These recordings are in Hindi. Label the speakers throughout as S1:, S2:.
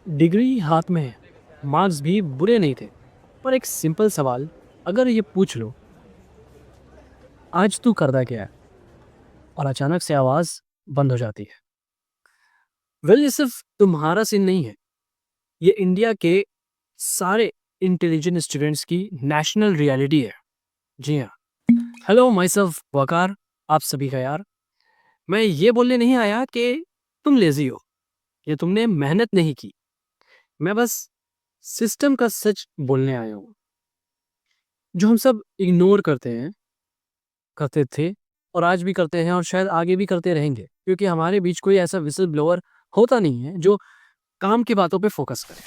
S1: डिग्री हाथ में है, मार्क्स भी बुरे नहीं थे। पर एक सिंपल सवाल अगर ये पूछ लो, आज तू करता क्या है? और अचानक से आवाज बंद हो जाती है। वेल, ये सिर्फ तुम्हारा सीन नहीं है, ये इंडिया के सारे इंटेलिजेंट स्टूडेंट्स की नेशनल रियलिटी है। जी हाँ। हेलो माई सेल्फ वकार, आप सभी का यार। मैं ये बोलने नहीं आया कि तुम लेजी हो, ये तुमने मेहनत नहीं की। मैं बस सिस्टम का सच बोलने आया हूँ, जो हम सब इग्नोर करते थे और आज भी करते हैं और शायद आगे भी करते रहेंगे, क्योंकि हमारे बीच कोई ऐसा विसल ब्लोअर होता नहीं है जो काम की बातों पे फोकस करे।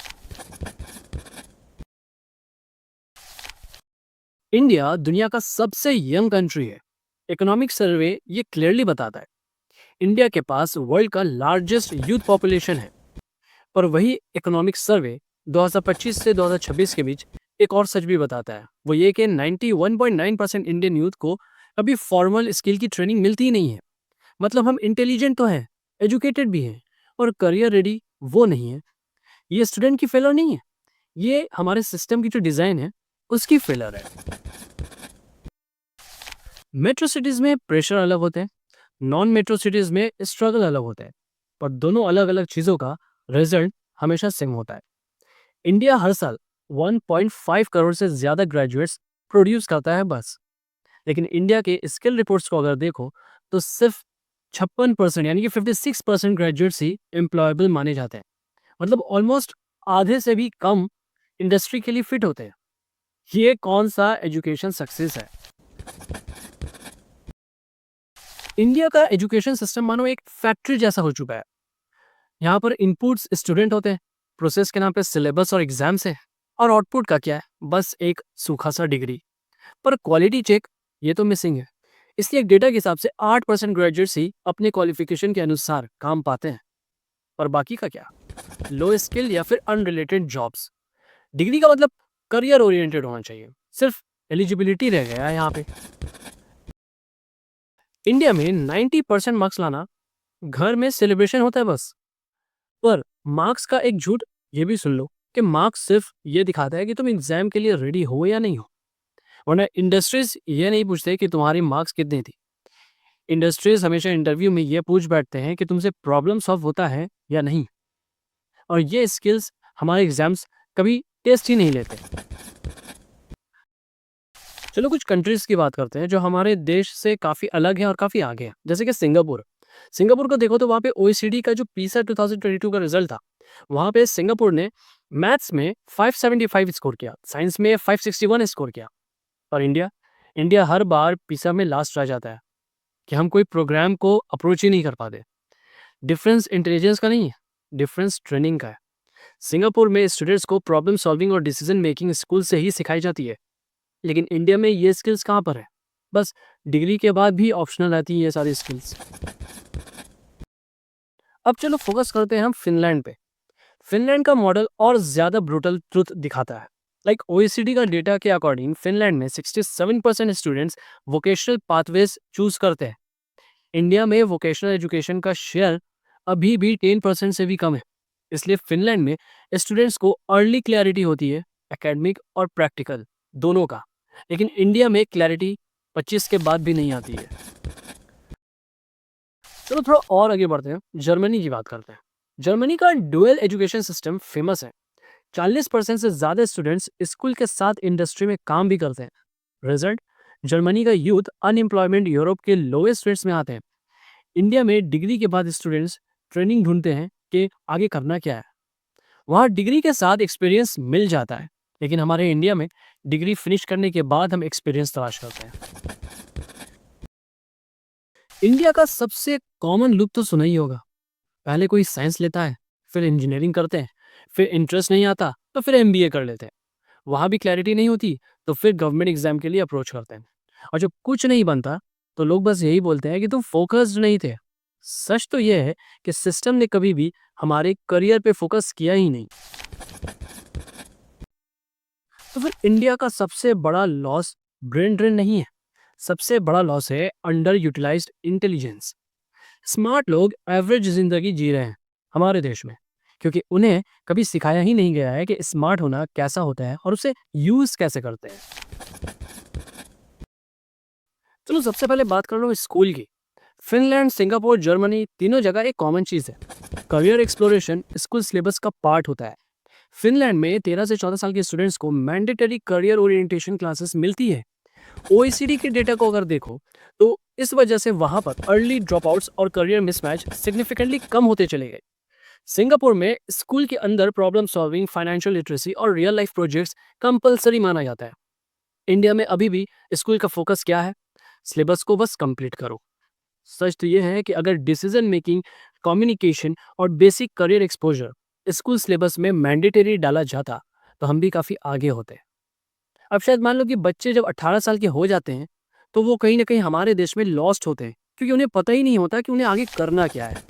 S1: इंडिया दुनिया का सबसे यंग कंट्री है। इकोनॉमिक सर्वे ये क्लियरली बताता है, इंडिया के पास वर्ल्ड का लार्जेस्ट यूथ पॉपुलेशन है। पर वही इकोनॉमिक सर्वे 2025 से 2026 के बीच एक और सच भी बताता है, वो ये कि 91.9% इंडियन यूथ को अभी फॉर्मल स्किल की ट्रेनिंग मिलती ही नहीं है। मतलब हम इंटेलिजेंट तो हैं, एजुकेटेड भी हैं, और करियर रेडी वो नहीं है। ये स्टूडेंट की फेलर नहीं है, ये हमारे सिस्टम की जो डिजाइन है उसकी फेलर है। मेट्रो सिटीज में प्रेशर अलग होते हैं, नॉन मेट्रो सिटीज में स्ट्रगल अलग होता है, पर दोनों अलग अलग चीजों का रिजल्ट हमेशा सेम होता है। इंडिया हर साल 1.5 करोड़ से ज्यादा ग्रेजुएट्स प्रोड्यूस करता है बस। लेकिन इंडिया के स्किल रिपोर्ट्स को अगर देखो तो सिर्फ 56% यानी कि 56% ग्रेजुएट्स ही एम्प्लॉयबल माने जाते हैं। मतलब ऑलमोस्ट आधे से भी कम इंडस्ट्री के लिए फिट होते हैं। ये कौन सा एजुकेशन सक्सेस है? इंडिया का एजुकेशन सिस्टम मानो एक फैक्ट्री जैसा हो चुका है। यहाँ पर इनपुट्स स्टूडेंट होते हैं, प्रोसेस के नाम पे सिलेबस और एग्जाम्स है, और आउटपुट का क्या है? बस एक सूखा सा डिग्री। पर क्वालिटी चेक ये तो मिसिंग है। इसलिए एक डेटा के हिसाब से 8% ग्रेजुएट्स ही अपने क्वालिफिकेशन के अनुसार काम पाते हैं। पर बाकी का क्या? लो स्किल या फिर अनरिलेटेड जॉब्स। डिग्री का मतलब करियर ओरिएंटेड होना चाहिए, सिर्फ एलिजिबिलिटी रह गया है यहाँ पे। इंडिया में 90% मार्क्स लाना घर में सेलिब्रेशन होता है बस। पर मार्क्स का एक झूठ ये भी सुन लो कि मार्क्स सिर्फ ये दिखाता है कि तुम एग्जाम के लिए रेडी हो या नहीं हो। वरना इंडस्ट्रीज ये नहीं पूछते कि तुम्हारी मार्क्स कितनी थी। इंडस्ट्रीज हमेशा इंटरव्यू में ये पूछ बैठते हैं कि तुमसे प्रॉब्लम सॉल्व होता है या नहीं। और ये स्किल्स हमारे एग्जाम्स कभी टेस्ट ही नहीं लेते। चलो कुछ कंट्रीज की बात करते हैं जो हमारे देश से काफी अलग है और काफी आगे है, जैसे कि सिंगापुर। सिंगापुर को देखो तो वहाँ पे ओईसीडी का जो पीसा 2022 का रिजल्ट था, वहाँ पे सिंगापुर ने मैथ्स में 575 स्कोर किया, साइंस में 561 स्कोर किया। और इंडिया इंडिया हर बार पीसा में लास्ट रह जाता है कि हम कोई प्रोग्राम को अप्रोच ही नहीं कर पाते। डिफरेंस इंटेलिजेंस का नहीं है, डिफरेंस ट्रेनिंग का है। सिंगापुर में स्टूडेंट्स को प्रॉब्लम सॉल्विंग और डिसीजन मेकिंग स्कूल से ही सिखाई जाती है। लेकिन इंडिया में ये स्किल्स कहाँ पर है? बस डिग्री के बाद भी ऑप्शनल रहती है ये सारी स्किल्स। अब चलो फोकस करते हैं हम फिनलैंड पे। फिनलैंड का मॉडल और ज्यादा ब्रूटल ट्रुथ दिखाता है। लाइक ओईसीडी का डेटा के अकॉर्डिंग फिनलैंड में 67% स्टूडेंट्स वोकेशनल पाथवेज चूज करते हैं। इंडिया में वोकेशनल एजुकेशन का शेयर अभी भी 10% से भी कम है। इसलिए फिनलैंड में स्टूडेंट्स को अर्ली क्लैरिटी होती है, एकेडमिक और प्रैक्टिकल दोनों का। लेकिन इंडिया में क्लैरिटी 25 के बाद भी नहीं आती है। चलो थोड़ा और आगे बढ़ते हैं, जर्मनी की बात करते हैं। जर्मनी का डुअल एजुकेशन सिस्टम फेमस है। 40% से ज्यादा स्टूडेंट्स स्कूल के साथ इंडस्ट्री में काम भी करते हैं। रिजल्ट, जर्मनी का यूथ अनएम्प्लॉयमेंट यूरोप के लोएस्ट रेट्स में आते हैं। इंडिया में डिग्री के बाद स्टूडेंट्स ट्रेनिंग ढूंढते हैं कि आगे करना क्या है। वहाँ डिग्री के साथ एक्सपीरियंस मिल जाता है, लेकिन हमारे इंडिया में डिग्री फिनिश करने के बाद हम एक्सपीरियंस तलाश करते हैं। इंडिया का सबसे कॉमन लुक तो सुना ही होगा। पहले कोई साइंस लेता है, फिर इंजीनियरिंग करते हैं, फिर इंटरेस्ट नहीं आता तो फिर एमबीए कर लेते हैं। वहाँ भी क्लैरिटी नहीं होती तो फिर गवर्नमेंट एग्जाम के लिए अप्रोच करते हैं। और जब कुछ नहीं बनता तो लोग बस यही बोलते हैं कि तुम फोकस्ड नहीं थे। सच तो यह है कि सिस्टम ने कभी भी हमारे करियर पे फोकस किया ही नहीं। तो फिर इंडिया का सबसे बड़ा लॉस ब्रेन ड्रेन नहीं है, सबसे बड़ा लॉस है अंडर यूटिलाइज्ड इंटेलिजेंस। स्मार्ट लोग एवरेज जिंदगी जी रहे हैं हमारे देश में, क्योंकि उन्हें कभी सिखाया ही नहीं गया है कि स्मार्ट होना कैसा होता है और उसे यूज कैसे करते हैं। चलो सबसे पहले बात कर लो स्कूल की। फिनलैंड, सिंगापुर, जर्मनी तीनों जगह एक कॉमन चीज है, करियर एक्सप्लोरेशन स्कूल सिलेबस का पार्ट होता है। फिनलैंड में 13 से 14 साल के स्टूडेंट्स को मैंडेटरी करियर ओरिएंटेशन क्लासेस मिलती है। ओईसीडी के डेटा को अगर देखो तो इस वजह से वहां पर अर्ली ड्रॉपआउट्स और करियर मिसमैच सिग्निफिकेंटली कम होते चले गए। सिंगापुर में स्कूल के अंदर प्रॉब्लम सॉल्विंग, फाइनेंशियल लिटरेसी और रियल लाइफ प्रोजेक्ट्स कंपलसरी माना जाता है। इंडिया में अभी भी स्कूल का फोकस क्या है? सिलेबस को बस कंप्लीट करो। सच तो यह है कि अगर डिसीजन मेकिंग, कम्युनिकेशन और basic career exposure school syllabus में मैंडेटरी डाला जाता तो हम भी काफ़ी आगे होते। अब शायद मान लो कि बच्चे जब 18 साल के हो जाते हैं तो वो कहीं ना कहीं हमारे देश में लॉस्ट होते हैं, क्योंकि उन्हें पता ही नहीं होता कि उन्हें आगे करना क्या है।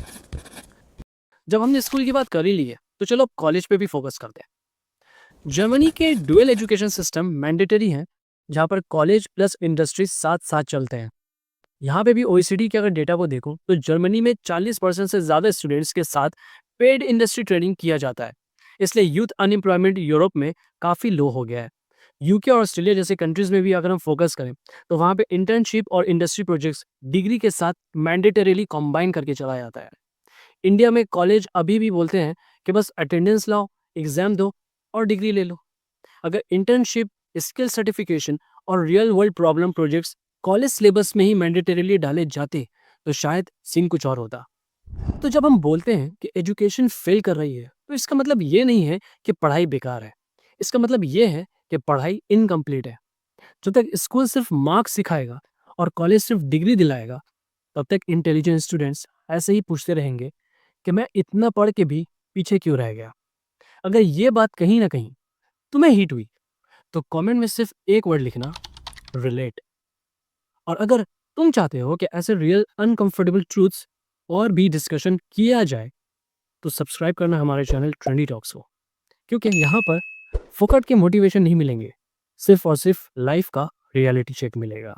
S1: जब हमने स्कूल की बात कर ही ली है तो चलो अब कॉलेज पे भी फोकस करते हैं। जर्मनी के डुअल एजुकेशन सिस्टम मैंडेटरी है, जहाँ पर कॉलेज प्लस इंडस्ट्री साथ साथ चलते हैं। यहाँ पे भी ओईसीडी के अगर डेटा को देखो तो जर्मनी में 40% से ज़्यादा स्टूडेंट्स के साथ पेड इंडस्ट्री ट्रेनिंग किया जाता है। इसलिए यूथ अनएम्प्लॉयमेंट यूरोप में काफ़ी लो हो गया है। यूके और ऑस्ट्रेलिया जैसे कंट्रीज में भी अगर हम फोकस करें तो वहाँ पे इंटर्नशिप और इंडस्ट्री प्रोजेक्ट्स डिग्री के साथ मैंडेटरीली कॉम्बाइन करके चलाया जाता है। इंडिया में कॉलेज अभी भी बोलते हैं कि बस अटेंडेंस लाओ, एग्जाम दो और डिग्री ले लो। अगर इंटर्नशिप, स्किल सर्टिफिकेशन और real world problem projects college syllabus में ही मैंडेटरीली डाले जाते तो शायद सीन कुछ और होता। तो जब हम बोलते हैं कि एजुकेशन फेल कर रही है तो इसका मतलब ये नहीं है कि पढ़ाई बेकार है। इसका मतलब ये है कि पढ़ाई इनकम्प्लीट है। जब तक स्कूल सिर्फ मार्क्स सिखाएगा और कॉलेज सिर्फ डिग्री दिलाएगा, तब तक इंटेलिजेंट स्टूडेंट्स ऐसे ही पूछते रहेंगे कि मैं इतना पढ़ के भी पीछे क्यों रह गया। अगर ये बात कहीं ना कहीं तुम्हें हिट हुई तो कमेंट में सिर्फ एक वर्ड लिखना, रिलेट। और अगर तुम चाहते हो कि ऐसे रियल अनकंफर्टेबल ट्रूथ्स और भी डिस्कशन किया जाए तो सब्सक्राइब करना हमारे चैनल ट्रेंडी टॉक्स को, क्योंकि यहाँ पर फोकट के मोटिवेशन नहीं मिलेंगे, सिर्फ और सिर्फ लाइफ का रियलिटी चेक मिलेगा।